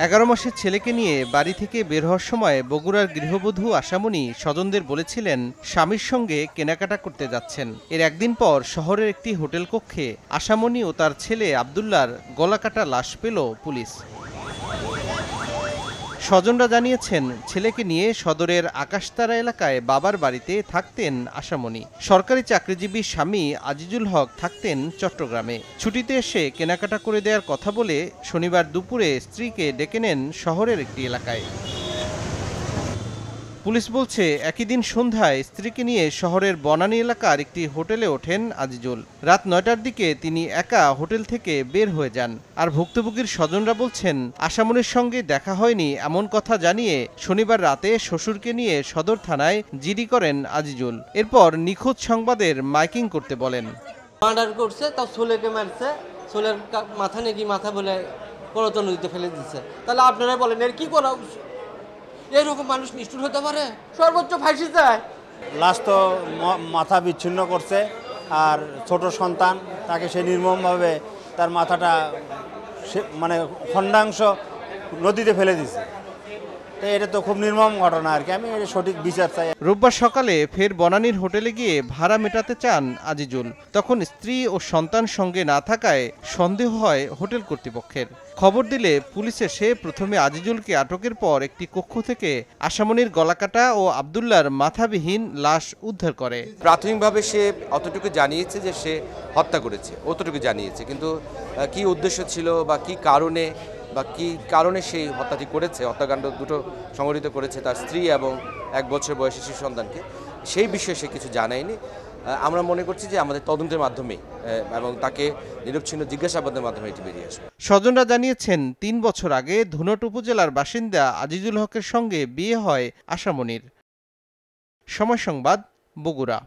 11 মাসের ছেলেকে নিয়ে বাড়ি থেকে বের হওয়ার সময় বগুড়ার গৃহবধূ আশামণি স্বজনদের বলেছিলেন স্বামীর সঙ্গে কেনাকাটা করতে যাচ্ছেন। এর একদিন পর শহরের একটি হোটেল কক্ষে আশামণি ও তার ছেলে আব্দুল্লাহর গলাকাটা লাশ পেল পুলিশ। স্বজনরা জানিয়েছেন, ছেলেকে নিয়ে সদরের আকাশতারা এলাকায় বাবার বাড়িতে থাকতেন আশামণি। সরকারি চাকরিজীবী স্বামী আজিজুল হক থাকতেন চট্টগ্রামে। ছুটিতে এসে কেনাকাটা করে দেওয়ার কথা বলে শনিবার দুপুরে স্ত্রীকে ডেকে নেন শহরের একটি এলাকায়। পুলিশ বলছে, একই দিন সন্ধ্যায় স্ত্রীকে নিয়ে শহরের বনানী এলাকার একটি হোটেলে ওঠেন আজিজুল। রাত 9টার দিকে তিনি একা হোটেল থেকে বের হয়ে যান। আর ভুক্তভোগীর স্বজনরা বলছেন, আশামণির সঙ্গে দেখা হয়নি এমন কথা জানিয়ে শনিবার রাতে শ্বশুরকে নিয়ে সদর থানায় জিডি করেন আজিজুল। এরপর নিখোঁজ সংবাদের মাইকিং করতে বলেন। মার্ডার করছে, তাও ছোলেকে মারছে, ছোলের মাথা নাকি মাথা বলে পরত নদীতে ফেলে দিচ্ছে। তাহলে আপনারা বলেন এর কি করা? এরকম মানুষ নিষ্ঠুর হতে পারে? সর্বোচ্চ ফাঁসি চায়। লাশ তো মাথা বিচ্ছিন্ন করছে, আর ছোট সন্তান তাকে সে নির্মমভাবে তার মাথাটা মানে খণ্ডাংশ নদীতে ফেলে দিছে। তো এটা তো খুব নির্মম ঘটনা আর কি। আমি এর সঠিক বিচার চাই। রোববার সকালে ফের বনানীর হোটেলে গিয়ে ভাড়া মেটাতে চান আজিজুল। তখন স্ত্রী ও সন্তান সঙ্গে না থাকায় সন্দেহ হয় হোটেল কর্তৃপক্ষের। খবর দিলে পুলিশ এসে প্রথমে আজিজুলকে আটকের পর একটি কক্ষ থেকে আশামণির গলাকাটা ও আব্দুল্লাহর মাথাবিহীন লাশ উদ্ধার করে। প্রাথমিকভাবে সে অতটুকু জানিয়েছে যে সে হত্যা করেছে, অতটুকু জানিয়েছে, কিন্তু কি উদ্দেশ্য ছিল বা কি কারণে সেই হত্যাটি করেছে, হত্যাকাণ্ড দুটো সংঘটিত করেছে তার স্ত্রী এবং 1 বছর বয়সী শিশু সন্তানকে, সেই বিষয়ে সে কিছু জানায়নি। আমরা মনে করছি যে আমাদের তদন্তের মাধ্যমে এবং তাকে নিরবচ্ছিন্ন জিজ্ঞাসাবাদের মাধ্যমে এটি বেরিয়ে আসবে। স্বজনরা জানিয়েছেন, 3 বছর আগে ধুনট উপজেলার বাসিন্দা আজিজুল হকের সঙ্গে বিয়ে হয় আশামণির। সময় সংবাদ, বগুড়া।